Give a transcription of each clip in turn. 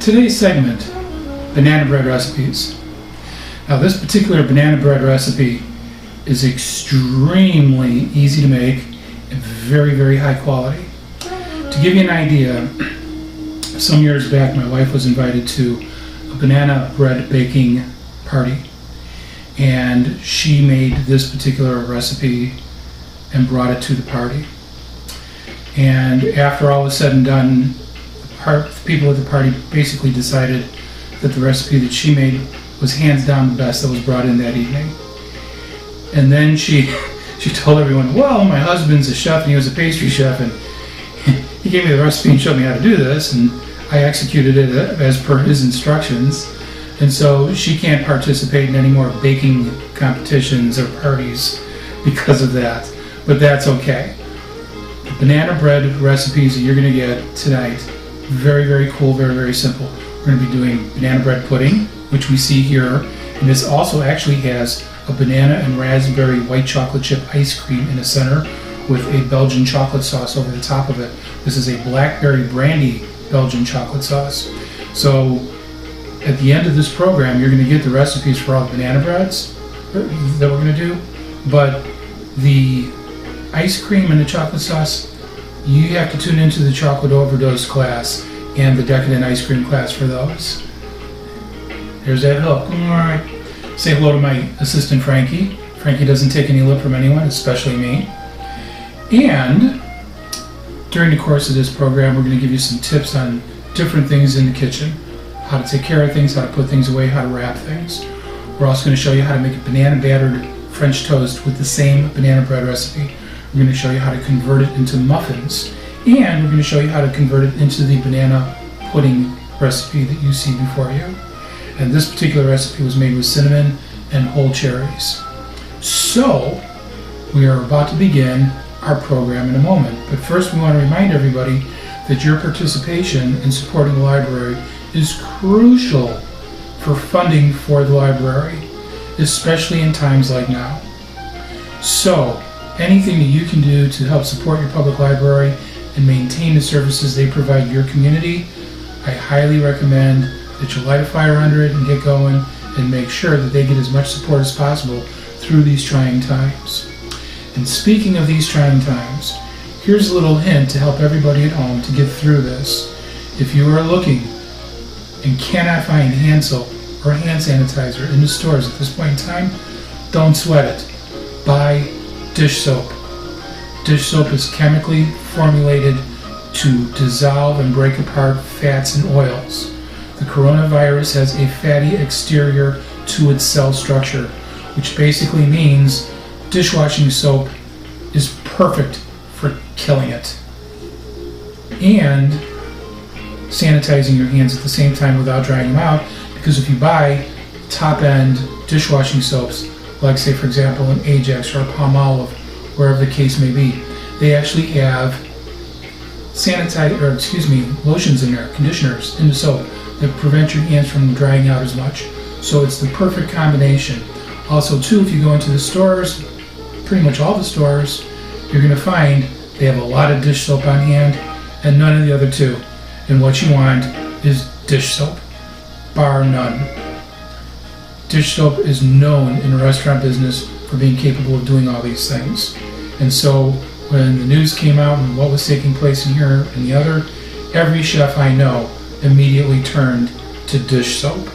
Today's segment, banana bread recipes. Now this particular banana bread recipe is extremely easy to make and very, very high quality. To give you an idea, some years back my wife was invited to a banana bread baking party, and she made this particular recipe and brought it to the party. And after all was said and done, the people at the party basically decided that the recipe that she made was hands down the best that was brought in that evening. And then she told everyone, well, my husband's a chef and he was a pastry chef, and he gave me the recipe and showed me how to do this, and I executed it as per his instructions. And so she can't participate in any more baking competitions or parties because of that. But that's okay. The banana bread recipes that you're going to get tonight, very, very cool, very, very simple. We're going to be doing banana bread pudding, which we see here. And this also actually has a banana and raspberry white chocolate chip ice cream in the center with a Belgian chocolate sauce over the top of it. This is a blackberry brandy Belgian chocolate sauce. So at the end of this program, you're going to get the recipes for all the banana breads that we're going to do. But the ice cream and the chocolate sauce, you have to tune into the chocolate overdose class and the decadent ice cream class for those. There's that hook. All right. Say hello to my assistant Frankie. Frankie doesn't take any lip from anyone, especially me. And during the course of this program, we're going to give you some tips on different things in the kitchen. How to take care of things, how to put things away, how to wrap things. We're also going to show you how to make a banana battered French toast with the same banana bread recipe. We're going to show you how to convert it into muffins, and we're going to show you how to convert it into the banana pudding recipe that you see before you. And this particular recipe was made with cinnamon and whole cherries. So, we are about to begin our program in a moment. But first we want to remind everybody that your participation in supporting the library is crucial for funding for the library, especially in times like now. So, anything that you can do to help support your public library and maintain the services they provide your community, I highly recommend that you light a fire under it and get going and make sure that they get as much support as possible through these trying times. And speaking of these trying times, here's a little hint to help everybody at home to get through this. If you are looking and cannot find hand soap or hand sanitizer in the stores at this point in time, don't sweat it. Buy dish soap. Dish soap is chemically formulated to dissolve and break apart fats and oils. The coronavirus has a fatty exterior to its cell structure, which basically means dishwashing soap is perfect for killing it. And sanitizing your hands at the same time without drying them out, because if you buy top-end dishwashing soaps, like say for example an Ajax or a Palmolive, wherever the case may be, they actually have lotions in there, conditioners in the soap that prevent your hands from drying out as much. So it's the perfect combination. Also too, if you go into the stores, pretty much all the stores, you're going to find they have a lot of dish soap on hand and none of the other two. And what you want is dish soap, bar none. Dish soap is known in the restaurant business for being capable of doing all these things. And so when the news came out and what was taking place in here and the other, every chef I know immediately turned to dish soap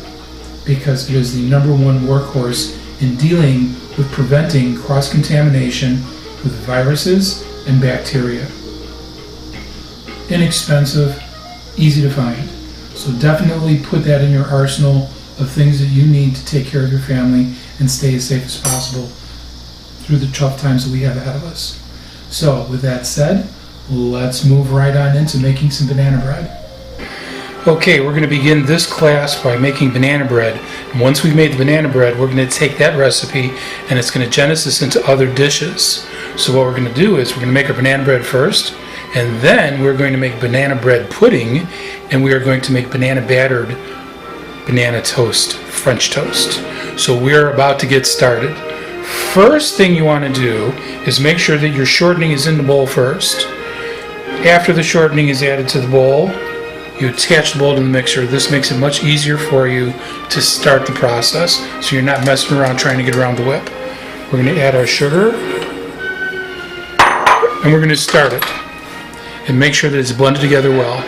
because it is the #1 workhorse in dealing with preventing cross-contamination with viruses and bacteria. Inexpensive, easy to find. So definitely put that in your arsenal of things that you need to take care of your family and stay as safe as possible through the tough times that we have ahead of us. So with that said, let's move right on into making some banana bread. Okay, we're going to begin this class by making banana bread. And once we've made the banana bread, we're going to take that recipe and it's going to genesis into other dishes. So what we're going to do is we're going to make our banana bread first, and then we're going to make banana bread pudding, and we are going to make banana battered banana toast, French toast. So we're about to get started. First thing you want to do is make sure that your shortening is in the bowl first. After the shortening is added to the bowl, you attach the bowl to the mixer. This makes it much easier for you to start the process, so you're not messing around trying to get around the whip. We're going to add our sugar, and we're going to start it. And make sure that it's blended together well.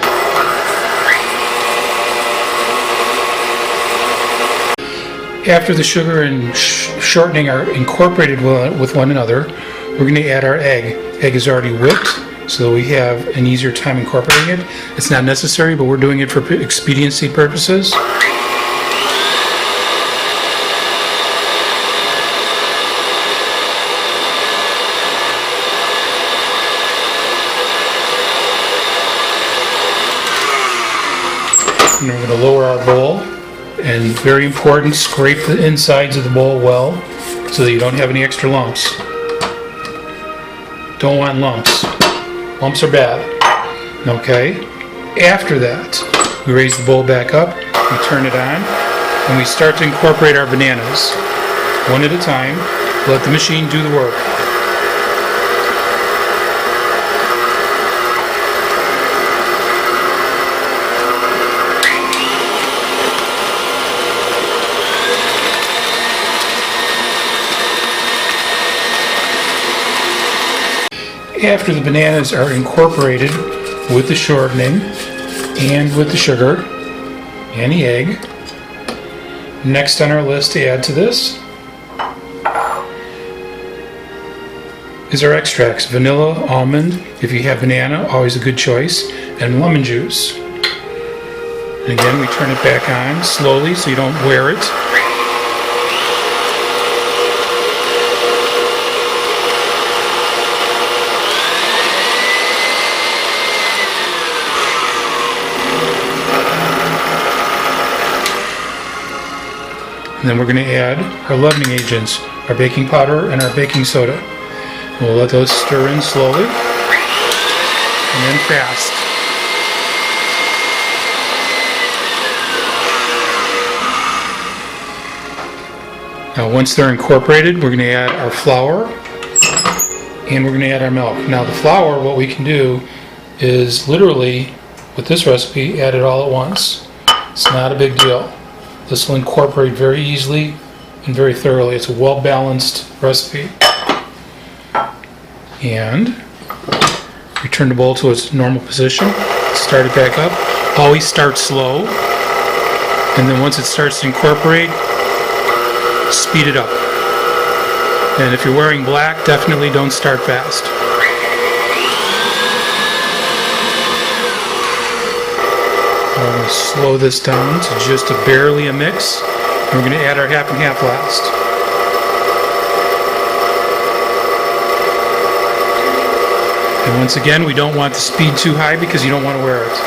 After the sugar and shortening are incorporated with one another, we're going to add our egg. Egg is already whipped, so we have an easier time incorporating it. It's not necessary, but we're doing it for expediency purposes. And we're going to lower our bowl, and very important, scrape the insides of the bowl well so that you don't have any extra lumps. Don't want lumps. Lumps are bad. Okay? After that, we raise the bowl back up, we turn it on, and we start to incorporate our bananas. One at a time. Let the machine do the work. After the bananas are incorporated with the shortening and with the sugar and the egg, next on our list to add to this is our extracts. Vanilla, almond, if you have banana, always a good choice, and lemon juice. And again, we turn it back on slowly so you don't wear it. And then we're going to add our leavening agents, our baking powder and our baking soda. We'll let those stir in slowly and then fast. Now once they're incorporated, we're going to add our flour and we're going to add our milk. Now the flour, what we can do is literally, with this recipe, add it all at once. It's not a big deal. This will incorporate very easily and very thoroughly. It's a well-balanced recipe. And return the bowl to its normal position. Start it back up. Always start slow. And then once it starts to incorporate, speed it up. And if you're wearing black, definitely don't start fast. I'm going to slow this down to just barely a mix. And we're going to add our half and half last. And once again, we don't want the speed too high because you don't want to wear it.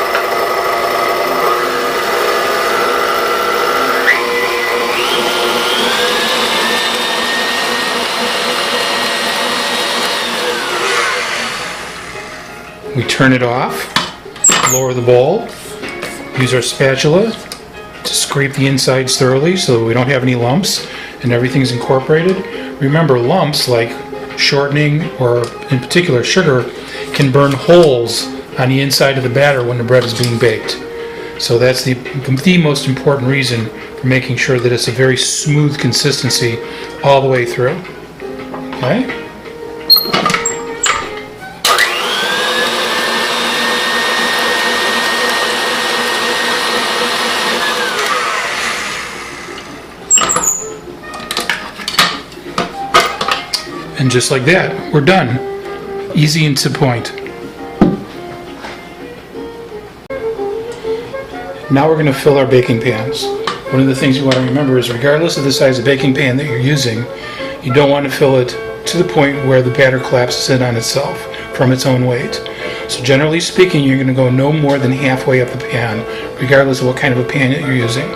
We turn it off, lower the bowl. Use our spatula to scrape the insides thoroughly so that we don't have any lumps and everything's incorporated. Remember, lumps like shortening or in particular sugar can burn holes on the inside of the batter when the bread is being baked. So that's the most important reason for making sure that it's a very smooth consistency all the way through. Okay? And just like that, we're done. Easy and to the point. Now we're going to fill our baking pans. One of the things you want to remember is regardless of the size of baking pan that you're using, you don't want to fill it to the point where the batter collapses in on itself from its own weight. So generally speaking, you're going to go no more than halfway up the pan, regardless of what kind of a pan that you're using.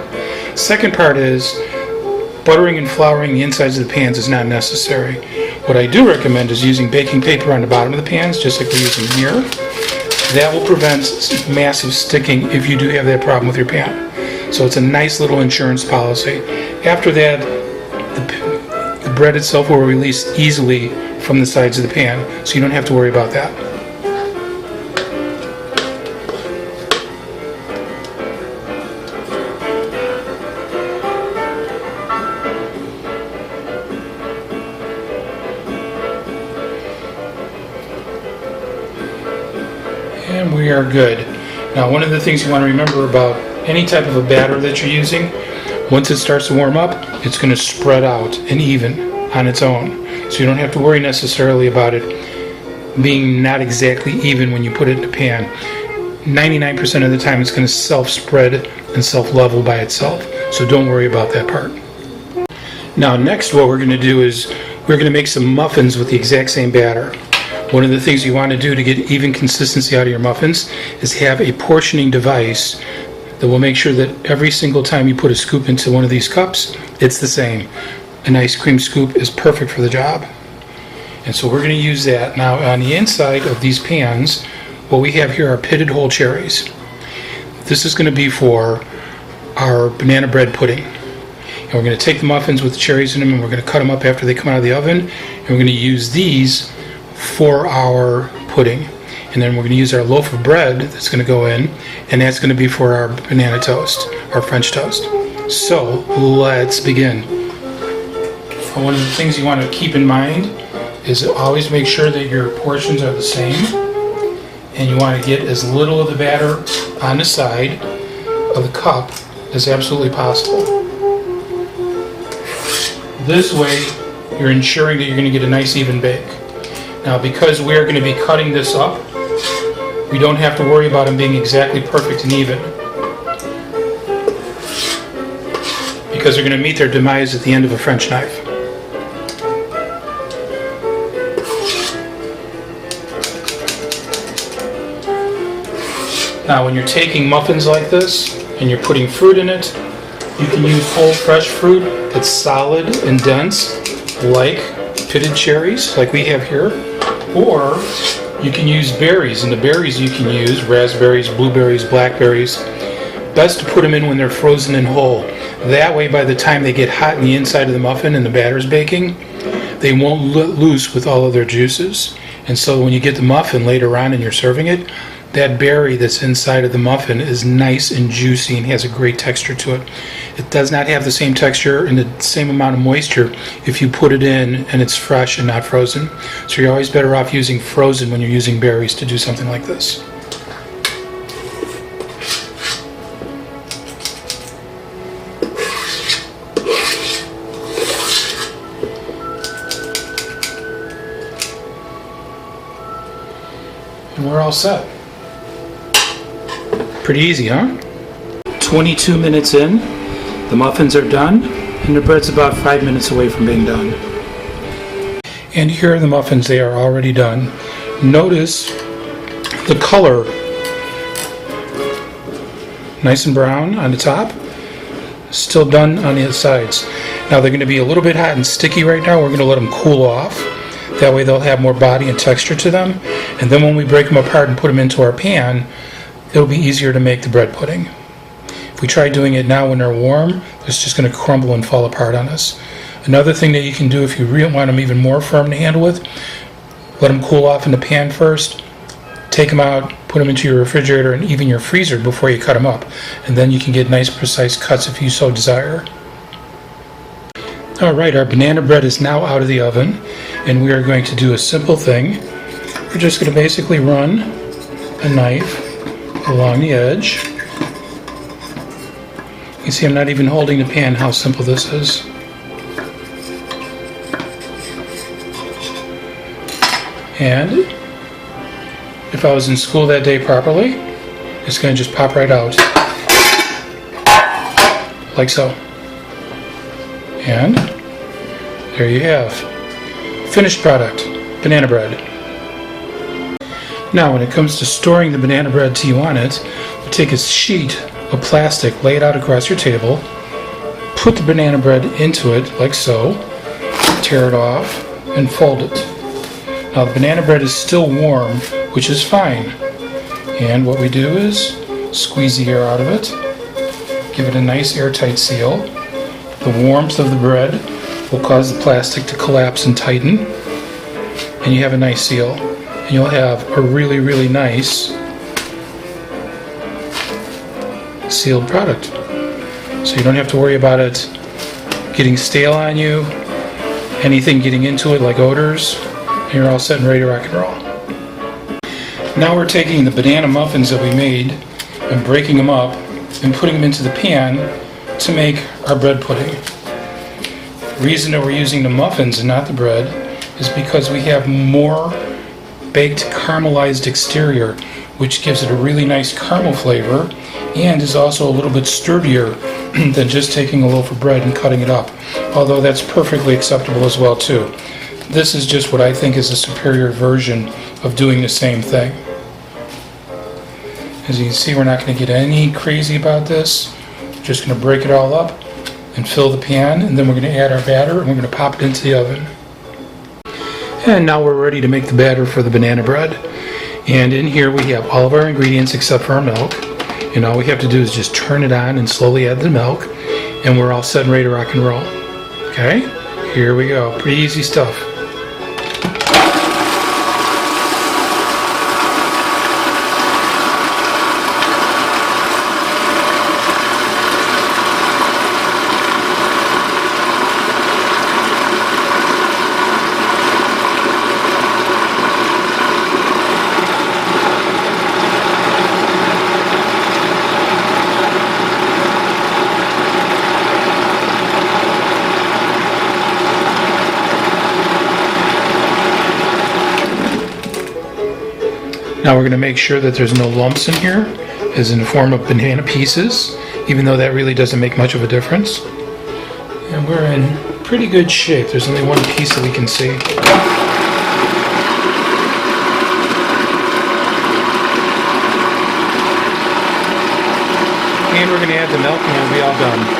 Second part is buttering and flouring the insides of the pans is not necessary. What I do recommend is using baking paper on the bottom of the pans, just like we're using here. That will prevent massive sticking if you do have that problem with your pan. So it's a nice little insurance policy. After that, the bread itself will release easily from the sides of the pan, so you don't have to worry about that. And we are good. Now, one of the things you want to remember about any type of a batter that you're using, once it starts to warm up, it's going to spread out and even on its own. So you don't have to worry necessarily about it being not exactly even when you put it in the pan. 99% of the time it's going to self-spread and self-level by itself. So don't worry about that part. Now next what we're going to do is we're going to make some muffins with the exact same batter. One of the things you want to do to get even consistency out of your muffins is have a portioning device that will make sure that every single time you put a scoop into one of these cups, it's the same. An ice cream scoop is perfect for the job. And so we're going to use that. Now on the inside of these pans, what we have here are pitted whole cherries. This is going to be for our banana bread pudding. And we're going to take the muffins with the cherries in them and we're going to cut them up after they come out of the oven. And we're going to use these for our pudding. And then we're going to use our loaf of bread that's going to go in, and that's going to be for our banana toast, our French toast. So let's begin. One of the things you want to keep in mind is always make sure that your portions are the same, and you want to get as little of the batter on the side of the cup as absolutely possible. This way you're ensuring that you're going to get a nice even bake. Now because we're going to be cutting this up, we don't have to worry about them being exactly perfect and even, because they're going to meet their demise at the end of a French knife. Now when you're taking muffins like this and you're putting fruit in it, you can use whole fresh fruit that's solid and dense, like pitted cherries like we have here, or you can use berries, and the berries you can use, raspberries, blueberries, blackberries, best to put them in when they're frozen and whole. That way by the time they get hot in the inside of the muffin and the batter's baking, they won't loose with all of their juices. And so when you get the muffin later on and you're serving it, that berry that's inside of the muffin is nice and juicy and has a great texture to it. It does not have the same texture and the same amount of moisture if you put it in and it's fresh and not frozen. So you're always better off using frozen when you're using berries to do something like this. And we're all set. Pretty easy, huh? 22 minutes in, the muffins are done, and the bread's about 5 minutes away from being done. And here are the muffins. They are already done. Notice the color, nice and brown on the top, still done on the sides. Now they're going to be a little bit hot and sticky right now. We're going to let them cool off. That way they'll have more body and texture to them. And then when we break them apart and put them into our pan, it'll be easier to make the bread pudding. If we try doing it now when they're warm, it's just going to crumble and fall apart on us. Another thing that you can do if you really want them even more firm to handle with, let them cool off in the pan first, take them out, put them into your refrigerator and even your freezer before you cut them up. And then you can get nice precise cuts if you so desire. Alright, our banana bread is now out of the oven, and we are going to do a simple thing. We're just going to basically run a knife along the edge. You see I'm not even holding the pan, how simple this is. And if I was in school that day properly, it's going to just pop right out. Like so. And there you have finished product, banana bread. Now when it comes to storing the banana bread till you want it, you take a sheet of plastic, lay it out across your table, put the banana bread into it like so, tear it off, and fold it. Now the banana bread is still warm, which is fine. And what we do is squeeze the air out of it, give it a nice airtight seal. The warmth of the bread will cause the plastic to collapse and tighten, and you have a nice seal. And you'll have a really, really nice sealed product. So you don't have to worry about it getting stale on you, anything getting into it like odors, and you're all set and ready to rock and roll. Now we're taking the banana muffins that we made and breaking them up and putting them into the pan to make our bread pudding. The reason that we're using the muffins and not the bread is because we have more baked caramelized exterior, which gives it a really nice caramel flavor and is also a little bit sturdier than just taking a loaf of bread and cutting it up, although that's perfectly acceptable as well too. This is just what I think is a superior version of doing the same thing. As you can see, we're not going to get any crazy about this. We're just going to break it all up and fill the pan, and then we're going to add our batter and we're going to pop it into the oven. And now we're ready to make the batter for the banana bread. And in here we have all of our ingredients except for our milk. And all we have to do is just turn it on and slowly add the milk, and we're all set and ready to rock and roll. Okay, here we go. Pretty easy stuff. Now we're going to make sure that there's no lumps in here, as in the form of banana pieces, even though that really doesn't make much of a difference. And we're in pretty good shape. There's only one piece that we can see. And we're going to add the milk and we'll be all done.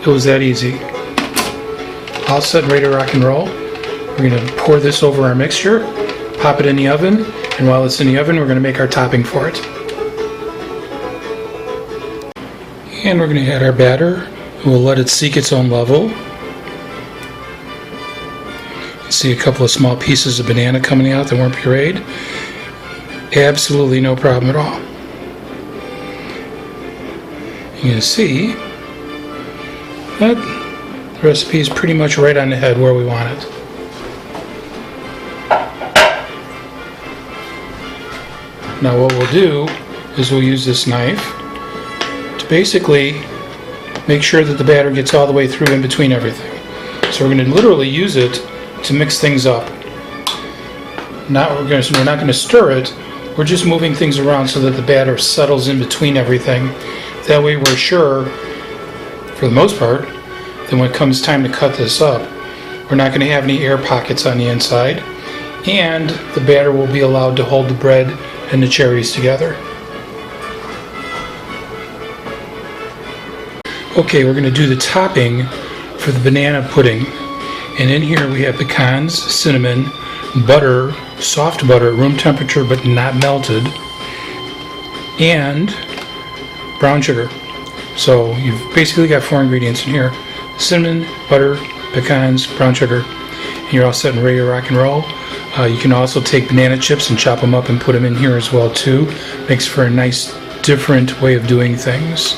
It was that easy. All set and ready to rock and roll. We're going to pour this over our mixture, pop it in the oven, and while it's in the oven we're going to make our topping for it. And we're going to add our batter. We'll let it seek its own level. You see a couple of small pieces of banana coming out that weren't pureed. Absolutely no problem at all. You can see that the recipe is pretty much right on the head where we want it. Now what we'll do is we'll use this knife to basically make sure that the batter gets all the way through in between everything. So we're going to literally use it to mix things up. We're not going to stir it, we're just moving things around so that the batter settles in between everything. That way we're sure, for the most part, that when it comes time to cut this up, we're not going to have any air pockets on the inside, and the batter will be allowed to hold the bread and the cherries together. Okay, we're going to do the topping for the banana pudding, and in here we have pecans, cinnamon, butter, soft butter at room temperature but not melted, and brown sugar. So you've basically got 4 ingredients in here: cinnamon, butter, pecans, brown sugar, and you're all set and ready to rock and roll. You can also take banana chips and chop them up and put them in here as well too. Makes for a nice different way of doing things.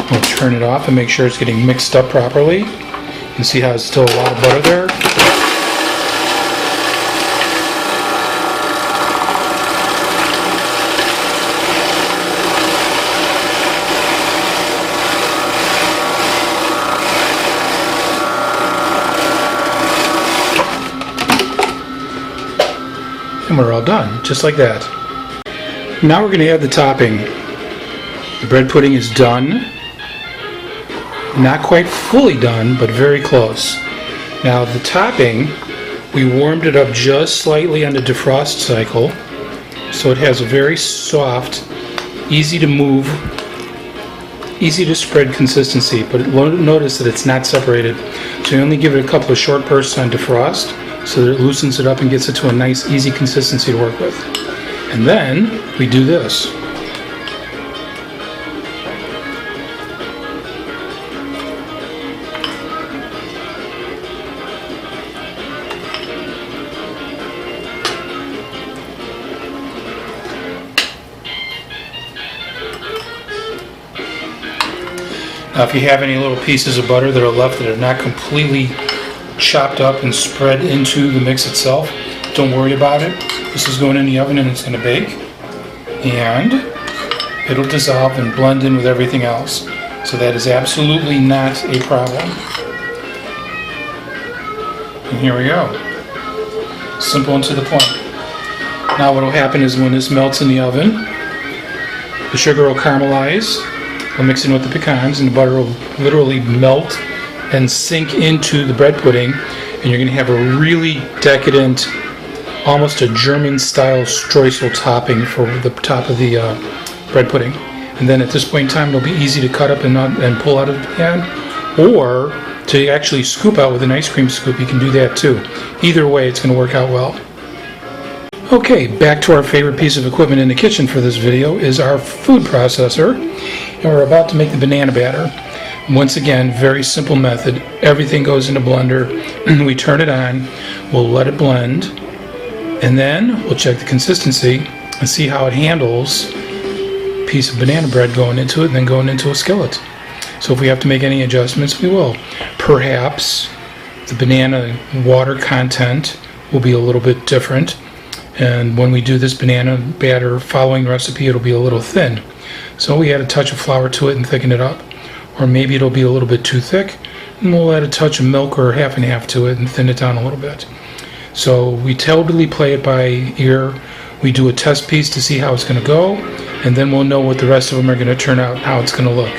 We'll turn it off and make sure it's getting mixed up properly. You can see how there's still a lot of butter there. And we're all done, just like that. Now we're going to add the topping. The bread pudding is done. Not quite fully done, but very close. Now the topping, we warmed it up just slightly on the defrost cycle, so it has a very soft, easy to move easy to spread consistency, but notice that it's not separated. So you only give it a couple of short bursts on defrost so that it loosens it up and gets it to a nice, easy consistency to work with. And then we do this. Now, if you have any little pieces of butter that are left that are not completely chopped up and spread into the mix itself, don't worry about it. This is going in the oven and it's going to bake. And it'll dissolve and blend in with everything else. So that is absolutely not a problem. And here we go. Simple and to the point. Now what will happen is when this melts in the oven, the sugar will caramelize. We'll mix it with the pecans and the butter will literally melt and sink into the bread pudding, and you're going to have a really decadent, almost a German-style streusel topping for the top of the bread pudding. And then at this point in time, it'll be easy to cut up and pull out of the pan, or to actually scoop out with an ice cream scoop. You can do that too. Either way, it's going to work out well. Okay, back to our favorite piece of equipment in the kitchen for this video is our food processor. And we're about to make the banana batter. Once again, very simple method. Everything goes in a blender. We turn it on. We'll let it blend. And then we'll check the consistency and see how it handles a piece of banana bread going into it and then going into a skillet. So if we have to make any adjustments, we will. Perhaps the banana water content will be a little bit different. And when we do this banana batter following the recipe, it'll be a little thin. So we add a touch of flour to it and thicken it up. Or maybe it'll be a little bit too thick, and we'll add a touch of milk or half and half to it and thin it down a little bit. So we totally play it by ear. We do a test piece to see how it's going to go, and then we'll know what the rest of them are going to turn out, how it's going to look.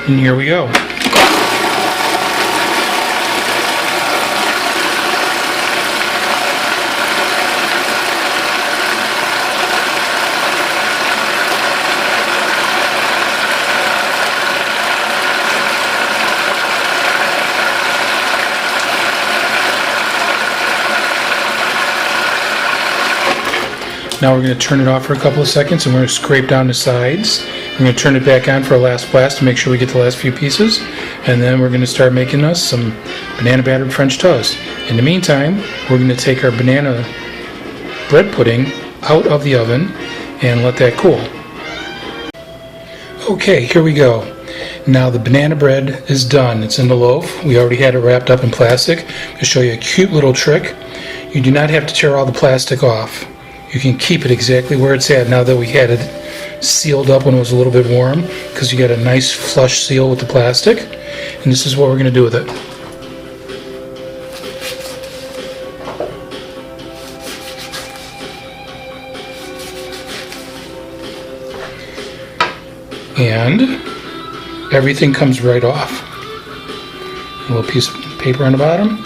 And here we go. Now we're going to turn it off for a couple of seconds and we're going to scrape down the sides. We're going to turn it back on for a last blast to make sure we get the last few pieces. And then we're going to start making us some banana battered French toast. In the meantime, we're going to take our banana bread pudding out of the oven and let that cool. Okay, here we go. Now the banana bread is done. It's in the loaf. We already had it wrapped up in plastic. To show you a cute little trick. You do not have to tear all the plastic off. You can keep it exactly where it's at now that we had it sealed up when it was a little bit warm, because you got a nice flush seal with the plastic. And this is what we're going to do with it. And everything comes right off. A little piece of paper on the bottom,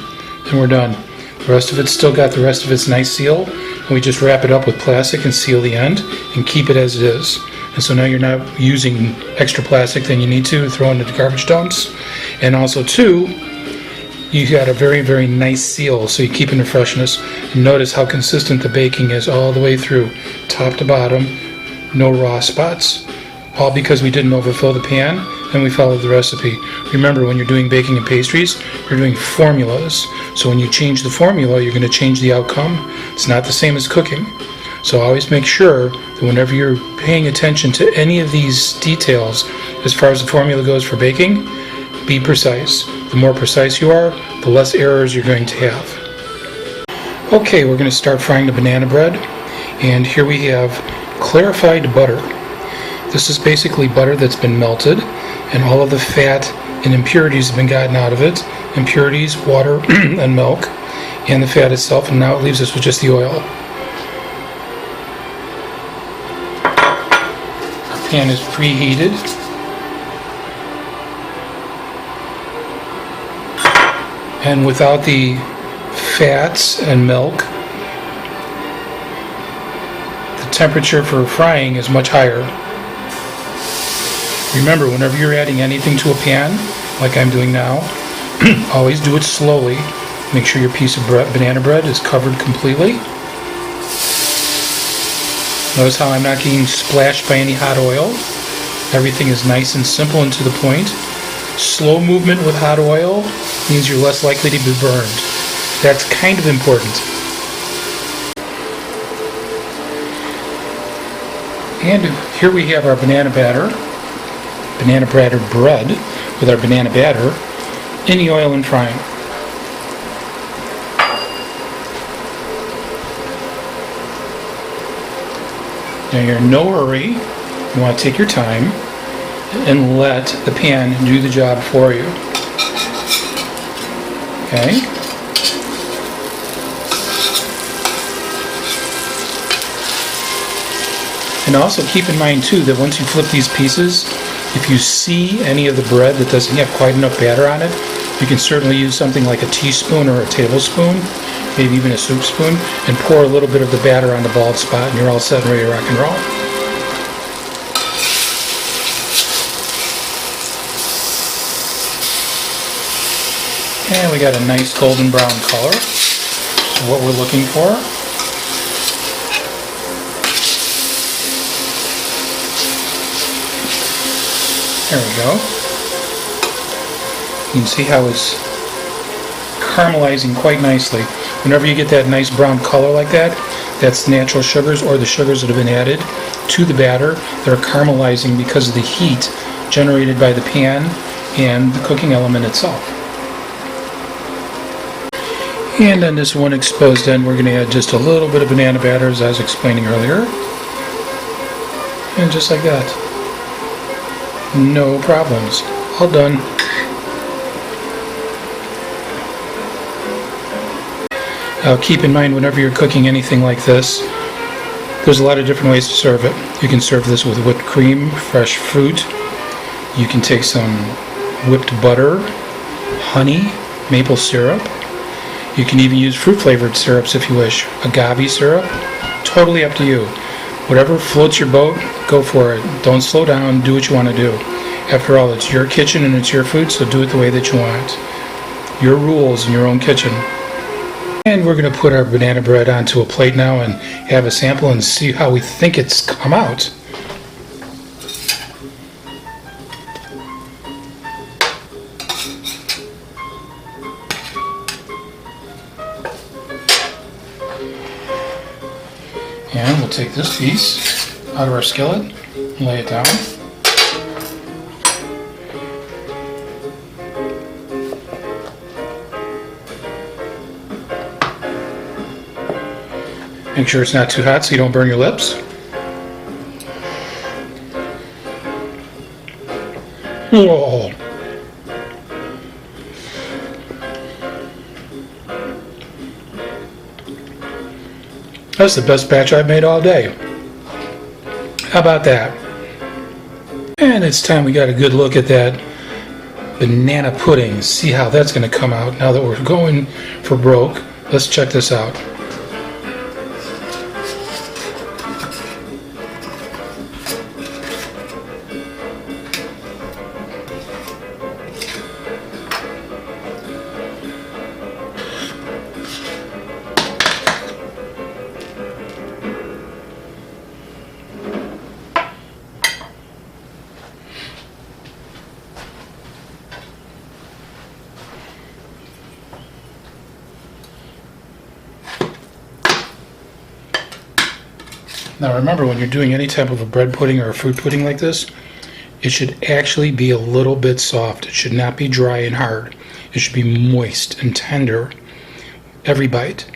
and we're done. The rest of it's still got the rest of its nice seal. And we just wrap it up with plastic and seal the end and keep it as it is. And so now you're not using extra plastic than you need to throw into the garbage dumps. And also too, you got a very, very nice seal, so you're keeping the freshness. And notice how consistent the baking is all the way through, top to bottom, no raw spots. All because we didn't overfill the pan and we followed the recipe. Remember, when you're doing baking and pastries, you're doing formulas. So when you change the formula, you're going to change the outcome. It's not the same as cooking. So always make sure that whenever you're paying attention to any of these details, as far as the formula goes for baking, be precise. The more precise you are, the less errors you're going to have. Okay, we're going to start frying the banana bread. And here we have clarified butter. This is basically butter that's been melted, and all of the fat and impurities have been gotten out of it. Impurities, water, and milk, and the fat itself, and now it leaves us with just the oil. Our pan is preheated. And without the fats and milk, the temperature for frying is much higher. Remember, whenever you're adding anything to a pan, like I'm doing now, always do it slowly. Make sure your piece of banana bread is covered completely. Notice how I'm not getting splashed by any hot oil. Everything is nice and simple and to the point. Slow movement with hot oil means you're less likely to be burned. That's kind of important. And here we have our banana batter bread with our banana batter in the oil and frying. Now you're in no hurry. You want to take your time and let the pan do the job for you. Okay? And also keep in mind too that once you flip these pieces, if you see any of the bread that doesn't have quite enough batter on it, you can certainly use something like a teaspoon or a tablespoon, maybe even a soup spoon, and pour a little bit of the batter on the bald spot, and you're all set and ready to rock and roll. And we got a nice golden brown color. So what we're looking for. There we go. You can see how it's caramelizing quite nicely. Whenever you get that nice brown color like that, that's natural sugars or the sugars that have been added to the batter that are caramelizing because of the heat generated by the pan and the cooking element itself. And on this one exposed end, we're going to add just a little bit of banana batter, as I was explaining earlier. And just like that. No problems. All done. Now keep in mind, whenever you're cooking anything like this, there's a lot of different ways to serve it. You can serve this with whipped cream, fresh fruit. You can take some whipped butter, honey, maple syrup. You can even use fruit-flavored syrups if you wish. Agave syrup. Totally up to you. Whatever floats your boat, go for it. Don't slow down. Do what you want to do. After all, it's your kitchen and it's your food, so do it the way that you want. Your rules in your own kitchen. And we're going to put our banana bread onto a plate now and have a sample and see how we think it's come out. And we'll take this piece out of our skillet and lay it down. Make sure it's not too hot so you don't burn your lips. Whoa. That's the best batch I've made all day. How about that? And it's time we got a good look at that banana pudding. See how that's going to come out now that we're going for broke. Let's check this out. Now remember, when you're doing any type of a bread pudding or a fruit pudding like this, it should actually be a little bit soft. It should not be dry and hard. It should be moist and tender every bite.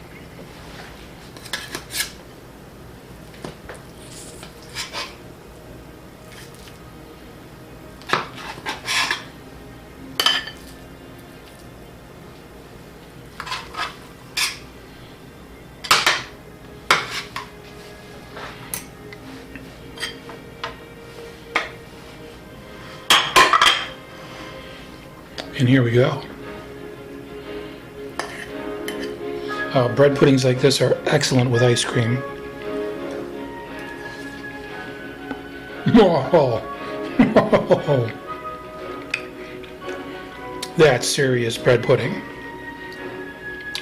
And here we go. Bread puddings like this are excellent with ice cream. Oh, That's serious bread pudding.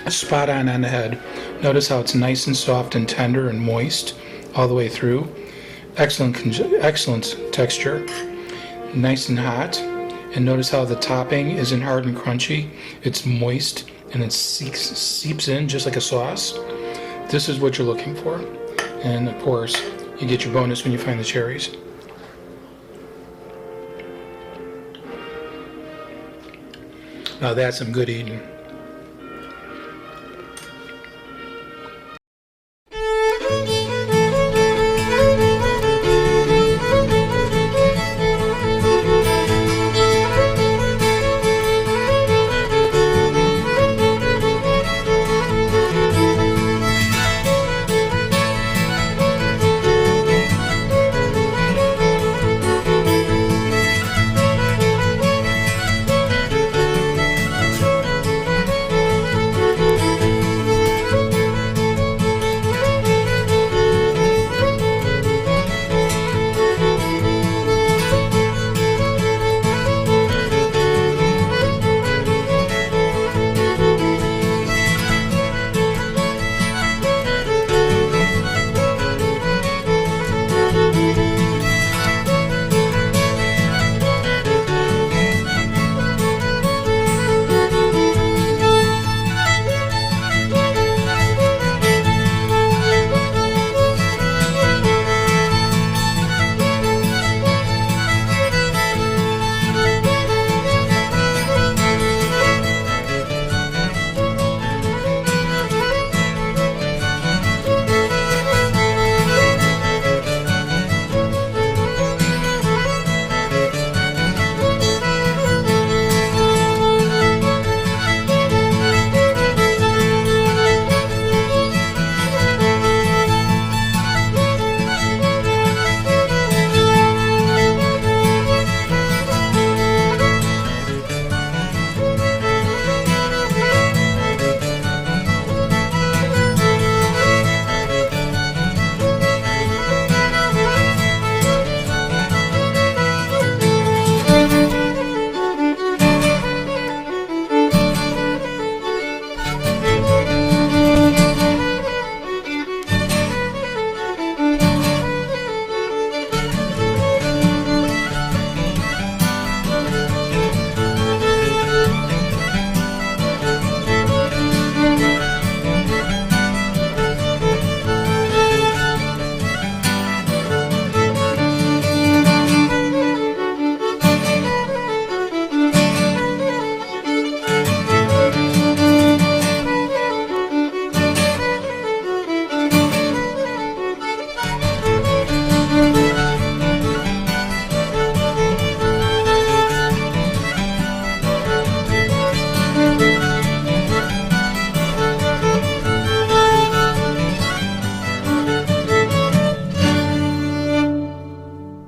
Spot on the head. Notice how it's nice and soft and tender and moist all the way through. Excellent texture. Nice and hot. And notice how the topping isn't hard and crunchy. It's moist and it seeps in just like a sauce. This is what you're looking for. And of course, you get your bonus when you find the cherries. Now that's some good eating.